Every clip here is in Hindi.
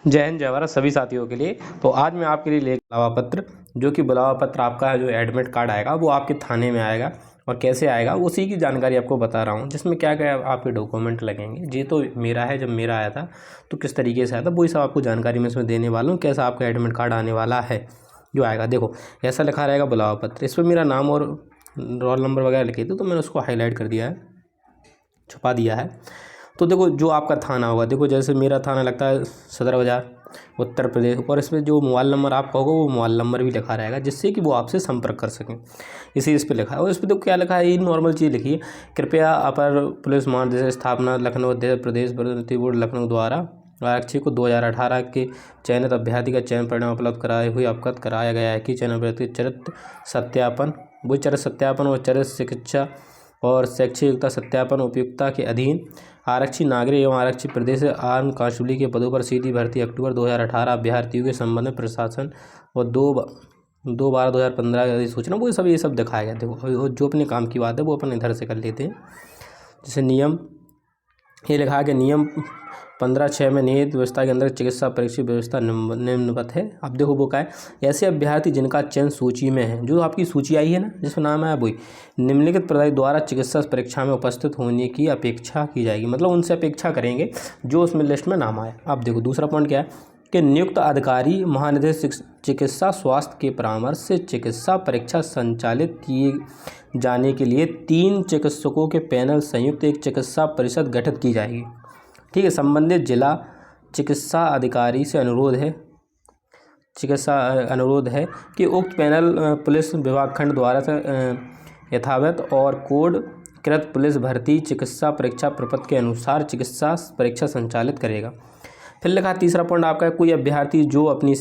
जय हिंद जय भारत सभी साथियों के लिए। तो आज मैं आपके लिए बुलावा पत्र, जो कि बुलावा पत्र आपका जो एडमिट कार्ड आएगा वो आपके थाने में आएगा और कैसे आएगा उसी की जानकारी आपको बता रहा हूँ, जिसमें क्या क्या आपके डॉक्यूमेंट लगेंगे। ये तो मेरा है, जब मेरा आया था तो किस तरीके से आया था वही सब आपको जानकारी मैं इसमें देने वाला हूँ, कैसा आपका एडमिट कार्ड आने वाला है जो आएगा। देखो ऐसा लिखा रहेगा बुलावा पत्र, इस पर मेरा नाम और रोल नंबर वगैरह लिखे थे, तो मैंने उसको हाईलाइट कर दिया है, छुपा दिया है। तो देखो जो आपका थाना होगा, देखो जैसे मेरा थाना लगता है सदर बाज़ार उत्तर प्रदेश, और इसमें जो मोबाइल नंबर आपका होगा वो मोबाइल नंबर भी लिखा रहेगा, जिससे कि वो आपसे संपर्क कर सकें। इस पे लिखा है। और इस पर देखो क्या लिखा है, ये नॉर्मल चीज़ लिखी है। कृपया अपर पुलिस महानिदेशक स्थापना लखनऊ प्रदेश भर्ती बोर्ड लखनऊ द्वारा आरक्षी को 2018 के चयनित अभ्यर्थी का चयन परिणाम उपलब्ध कराए हुए अवगत कराया गया है कि चयन अभ्यर्थी चरित्र सत्यापन, वही चरित्र सत्यापन और चरित्र शिक्षा और शैक्षिक योग्यता सत्यापन उपयुक्तता के अधीन आरक्षी नागरिक एवं आरक्षी प्रदेश आर्म कांस्टेबली के पदों पर सीधी भर्ती अक्टूबर 2018 अभ्यर्थियों के संबंध में प्रशासन और 2/12/2015 अधिसूचना, वो सब ये सब दिखाया गया। देखो जो अपने काम की बात है वो अपन इधर से कर लेते हैं। जैसे नियम ये लिखा है कि नियम 15(6) में निहित व्यवस्था के अंदर चिकित्सा परीक्षा व्यवस्था निम्नवत है। अब देखो वो क्या है, ऐसे अभ्यर्थी जिनका चयन सूची में है, जो आपकी सूची आई है ना जिसका नाम है वही निम्नलिखित प्रदायी द्वारा चिकित्सा परीक्षा में उपस्थित होने की अपेक्षा की जाएगी, मतलब उनसे अपेक्षा करेंगे जो उसमें लिस्ट में नाम आए। अब देखो दूसरा पॉइंट क्या है कि नियुक्त अधिकारी महानिदेशक चिकित्सा स्वास्थ्य के परामर्श से चिकित्सा परीक्षा संचालित किए जाने के लिए 3 चिकित्सकों के पैनल संयुक्त एक चिकित्सा परिषद गठित की जाएगी। ठीक है, संबंधित जिला चिकित्सा अधिकारी से अनुरोध है कि उक्त पैनल पुलिस विभाग खंड द्वारा से यथावत और कोड कृत पुलिस भर्ती चिकित्सा परीक्षा प्रपत्र के अनुसार चिकित्सा परीक्षा संचालित करेगा। फिर लिखा तीसरा पॉइंट आपका, कोई अभ्यर्थी जो अपनी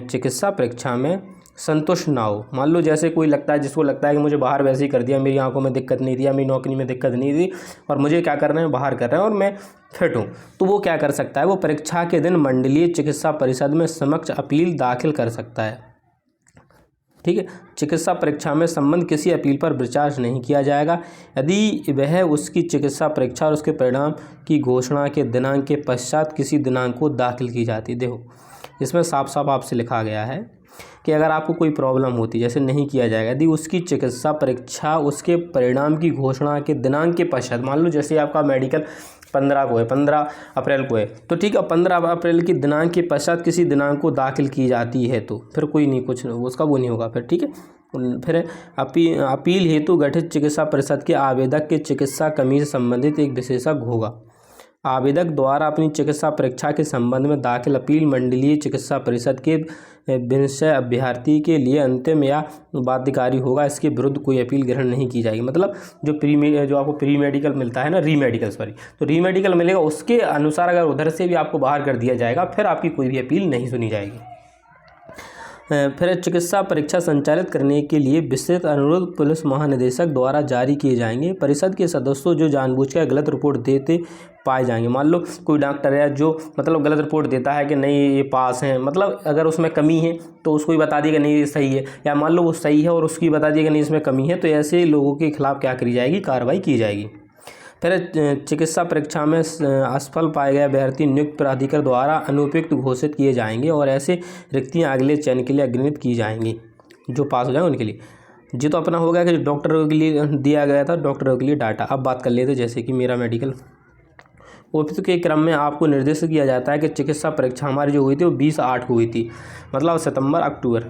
चिकित्सा परीक्षा में संतुष्ट ना हो, मान लो जैसे कोई लगता है जिसको लगता है कि मुझे बाहर वैसे ही कर दिया, मेरी आंखों में दिक्कत नहीं थी या मेरी नौकरी में दिक्कत नहीं थी और मुझे क्या करना है बाहर कर रहे हैं और मैं फिट हूँ, तो वो क्या कर सकता है, वो परीक्षा के दिन मंडलीय चिकित्सा परिषद में समक्ष अपील दाखिल कर सकता है। ठीक है, चिकित्सा परीक्षा में संबंध किसी अपील पर विचार नहीं किया जाएगा यदि वह उसकी चिकित्सा परीक्षा और उसके परिणाम की घोषणा के दिनांक के पश्चात किसी दिनांक को दाखिल की जाती। देखो इसमें साफ साफ आपसे लिखा गया है कि अगर आपको कोई प्रॉब्लम होती जैसे नहीं किया जाएगा, यदि उसकी चिकित्सा परीक्षा उसके परिणाम की घोषणा के दिनांक के पश्चात, मान लो जैसे आपका मेडिकल 15 को है, 15 अप्रैल को है, तो ठीक है 15 अप्रैल की दिनांक के पश्चात किसी दिनांक को दाखिल की जाती है तो फिर कोई नहीं, कुछ उसका वो नहीं होगा फिर। ठीक है, फिर अपील हेतु गठित चिकित्सा परिषद के आवेदक के चिकित्सा कमी से संबंधित एक विशेषज्ञ होगा। आवेदक द्वारा अपनी चिकित्सा परीक्षा के संबंध में दाखिल अपील मंडलीय चिकित्सा परिषद के विषय अभ्यर्थी के लिए अंतिम या बाध्यकारी होगा, इसके विरुद्ध कोई अपील ग्रहण नहीं की जाएगी। मतलब जो आपको प्री मेडिकल मिलता है ना, तो री मेडिकल मिलेगा, उसके अनुसार अगर उधर से भी आपको बाहर कर दिया जाएगा फिर आपकी कोई भी अपील नहीं सुनी जाएगी। फिर चिकित्सा परीक्षा संचालित करने के लिए विस्तृत अनुरोध पुलिस महानिदेशक द्वारा जारी किए जाएंगे। परिषद के सदस्यों जो जानबूझकर गलत रिपोर्ट देते पाए जाएंगे, मान लो कोई डॉक्टर है जो मतलब गलत रिपोर्ट देता है कि नहीं ये पास है, मतलब अगर उसमें कमी है तो उसको भी बता दिया कि नहीं ये सही है, या मान लो वो सही है और उसकी बता दिया कि नहीं इसमें कमी है, तो ऐसे लोगों के खिलाफ क्या करी जाएगी, कार्रवाई की जाएगी। फिर चिकित्सा परीक्षा में असफल पाए गए अभ्यर्थी नियुक्त प्राधिकार द्वारा अनुपयुक्त घोषित किए जाएंगे और ऐसे रिक्तियां अगले चयन के लिए अग्रणित की जाएंगी जो पास हो जाए उनके लिए। जी तो अपना हो गया कि डॉक्टरों के लिए दिया गया था, डॉक्टरों के लिए डाटा। अब बात कर लेते जैसे कि मेरा मेडिकल ओपीडी के क्रम में आपको निर्देशित किया जाता है कि चिकित्सा परीक्षा हमारी जो हुई थी वो 20/8 को हुई थी, मतलब सितंबर अक्टूबर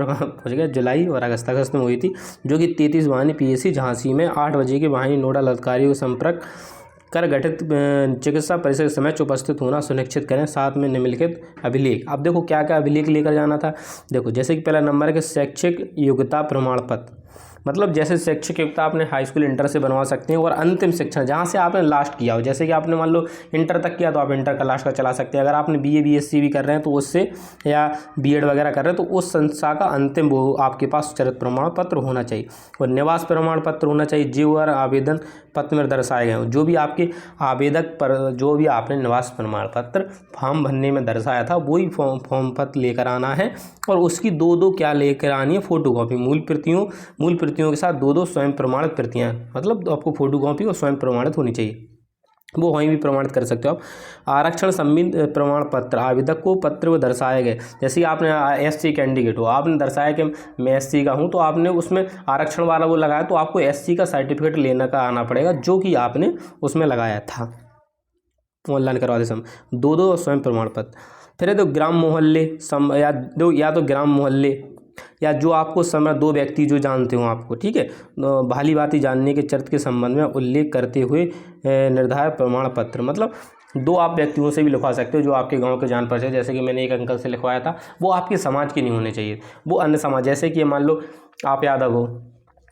पहुँच गया, जुलाई और अगस्त में हुई थी, जो कि 33 वाहिनी पीएससी झांसी में 8 बजे की वाहिनी नोडल अधिकारियों को संपर्क कर गठित चिकित्सा परिषद समय उपस्थित होना सुनिश्चित करें, साथ में निम्नलिखित अभिलेख। अब देखो क्या क्या अभिलेख लेकर जाना था। देखो जैसे कि पहला नंबर है कि शैक्षिक योग्यता प्रमाण पत्र, मतलब जैसे शैक्षिक योग्यता आपने हाई स्कूल इंटर से बनवा सकते हैं, और अंतिम शिक्षा जहाँ से आपने लास्ट किया हो, जैसे कि आपने मान लो इंटर तक किया तो आप इंटर का लास्ट का चला सकते हैं। अगर आपने बीए बीएससी भी कर रहे हैं तो उससे, या बीएड वगैरह कर रहे हैं तो उस संस्था का अंतिम वो आपके पास चरित्र प्रमाण पत्र होना चाहिए, और निवास प्रमाण पत्र होना चाहिए जो और आवेदन पत्र में दर्शाए गए हों, जो भी आपके आवेदक पर जो भी आपने निवास प्रमाण पत्र फॉर्म भरने में दर्शाया था वही फॉर्म पत्र लेकर आना है, और उसकी 2 क्या लेकर आनी है, फोटोकॉपी। मूल प्रतियों के साथ 2 स्वयं प्रमाणित प्रतियां, मतलब आपको फोटोकॉपी और स्वयं प्रमाणित होनी चाहिए। वो वहीं भी प्रमाणित कर सकते हो आप। आरक्षण संबंधी प्रमाण पत्र, आवेदक को पत्र में दर्शाए गए, जैसे आपने एससी कैंडिडेट हो, आपने दर्शाया कि मैं एससी का हूँ, तो आपने उसमें आरक्षण वाला वो लगाया, तो आपको एससी का सर्टिफिकेट लेने का आना पड़ेगा जो कि आपने उसमें लगाया था ऑनलाइन करवाते समय। दो स्वयं प्रमाण पत्र। फिर है तो ग्राम मोहल्ले या तो ग्राम मोहल्ले या जो आपको समय 2 व्यक्ति जो जानते हो आपको, ठीक है, भाली भांति जानने के चरित्र के संबंध में उल्लेख करते हुए निर्धारित प्रमाण पत्र, मतलब 2 आप व्यक्तियों से भी लिखवा सकते हो जो आपके गांव के जान पहचान, जैसे कि मैंने एक अंकल से लिखवाया था, वो आपके समाज के नहीं होने चाहिए, वो अन्य समाज, जैसे कि मान लो आप यादव हो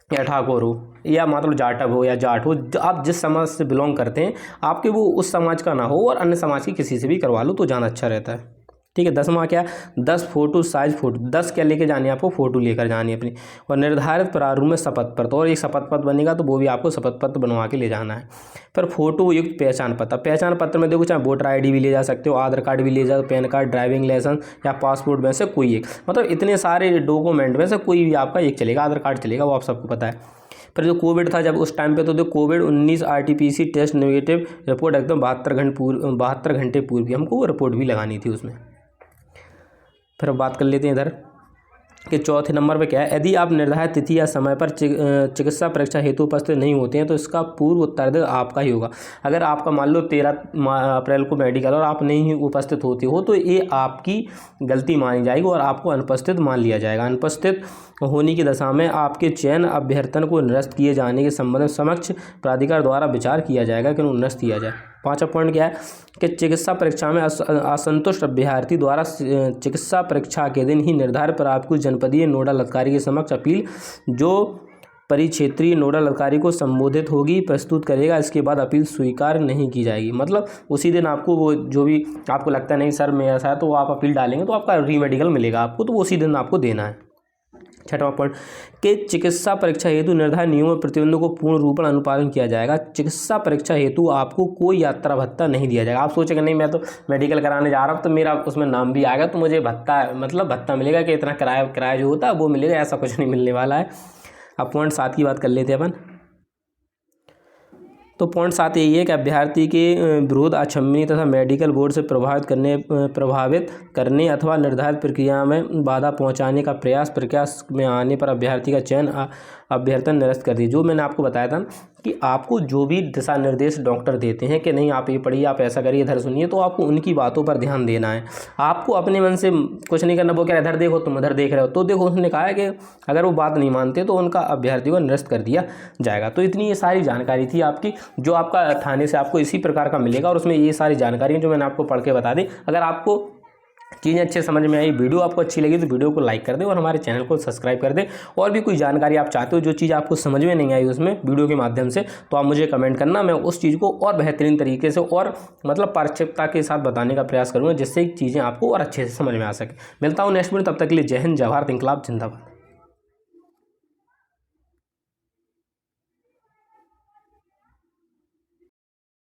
या ठाकुर हो या मतलब जाटव हो या जाट हो, आप जिस समाज से बिलोंग करते हैं आपके वो उस समाज का ना हो और अन्य समाज की किसी से भी करवा लो तो ज़्यादा अच्छा रहता है, ठीक है। 10वां क्या, 10 फोटो साइज फ़ोटो, 10 क्या लेके जानी है आपको, फ़ोटो लेकर जानी है अपनी, और निर्धारित प्रारूप में शपथ पत्र, और एक शपथ पत्र बनेगा तो वो भी आपको शपथ पत्र बनवा के ले जाना है। फिर फोटो युक्त पहचान पत्र, पहचान पत्र में देखो चाहे वोटर ID भी ले जा सकते हो, आधार कार्ड भी ले जाओ, पैन कार्ड, ड्राइविंग लाइसेंस या पासपोर्ट में से कोई एक, मतलब इतने सारे डॉक्यूमेंट में से कोई भी आपका एक चलेगा, आधार कार्ड चलेगा, वो आप सबको पता है। फिर जो कोविड था जब उस टाइम पे, तो कोविड-19 RT-PC टेस्ट नेगेटिव रिपोर्ट एकदम 72 घंटे पूर्व की हमको वो रिपोर्ट भी लगानी थी उसमें। फिर अब बात कर लेते हैं इधर कि चौथे नंबर पे क्या है, यदि आप निर्धारित तिथि या समय पर चिकित्सा परीक्षा हेतु उपस्थित नहीं होते हैं तो इसका पूर्व उत्तराधिकारी आपका ही होगा। अगर आपका मान लो 13 अप्रैल को मेडिकल और आप नहीं उपस्थित होते हो तो ये आपकी गलती मानी जाएगी और आपको अनुपस्थित मान लिया जाएगा। अनुपस्थित होने की दशा में आपके चयन अभ्यर्थन को निरस्त किए जाने के संबंध में समक्ष प्राधिकार द्वारा विचार किया जाएगा कि उन्हें निरस्त किया जाए। 5वां पॉइंट क्या है कि चिकित्सा परीक्षा में असंतुष्ट अभ्यर्थी द्वारा चिकित्सा परीक्षा के दिन ही निर्धारित प्राप्त कुछ जनपदीय नोडल अधिकारी के समक्ष अपील जो परिक्षेत्रीय नोडल अधिकारी को संबोधित होगी प्रस्तुत करेगा, इसके बाद अपील स्वीकार नहीं की जाएगी। मतलब उसी दिन आपको वो जो भी आपको लगता है नहीं सर मेरा ऐसा है, तो आप अपील डालेंगे तो आपका रीमेडिकल मिलेगा आपको, तो वो उसी दिन आपको देना है। 6वां पॉइंट कि चिकित्सा परीक्षा हेतु निर्धारित नियमों और प्रतिबंधों को पूर्ण रूप में अनुपालन किया जाएगा। चिकित्सा परीक्षा हेतु आपको कोई यात्रा भत्ता नहीं दिया जाएगा। आप सोचेंगे नहीं मैं तो मेडिकल कराने जा रहा हूँ तो मेरा उसमें नाम भी आएगा तो मुझे भत्ता मतलब भत्ता मिलेगा कि इतना किराया जो होता है वो मिलेगा, ऐसा कुछ नहीं मिलने वाला है। अब पॉइंट 7 की बात कर लेते हैं अपन। तो पॉइंट 7 यही है कि अभ्यर्थी के विरोध अक्षम्य तथा मेडिकल बोर्ड से प्रभावित करने अथवा निर्धारित प्रक्रिया में बाधा पहुंचाने का प्रक्रिया में आने पर अभ्यर्थी का चयन अभ्यर्थन निरस्त कर दिए। जो मैंने आपको बताया था कि आपको जो भी दिशा निर्देश डॉक्टर देते हैं कि नहीं आप ये पढ़िए, आप ऐसा करिए, इधर सुनिए, तो आपको उनकी बातों पर ध्यान देना है। आपको अपने मन से कुछ नहीं करना, वो क्या इधर देखो तुम उधर देख रहे हो, तो देखो उसने कहा है कि अगर वो बात नहीं मानते तो उनका अभ्यर्थी को निरस्त कर दिया जाएगा। तो इतनी ये सारी जानकारी थी आपकी जो आपका थाने से आपको इसी प्रकार का मिलेगा और उसमें ये सारी जानकारी जो मैंने आपको पढ़ के बता दी। अगर आपको चीज़ें अच्छे समझ में आई, वीडियो आपको अच्छी लगी तो वीडियो को लाइक कर दें और हमारे चैनल को सब्सक्राइब कर दें। और भी कोई जानकारी आप चाहते हो जो चीज़ आपको समझ में नहीं आई उसमें वीडियो के माध्यम से, तो आप मुझे कमेंट करना, मैं उस चीज़ को और बेहतरीन तरीके से और मतलब पारदर्शिता के साथ बताने का प्रयास करूँगा जिससे चीज़ें आपको और अच्छे से समझ में आ सके। मिलता हूँ नेक्स्ट वीडियो, तब तक के लिए जय हिंद, जय भारत, इंकलाब जिंदाबाद।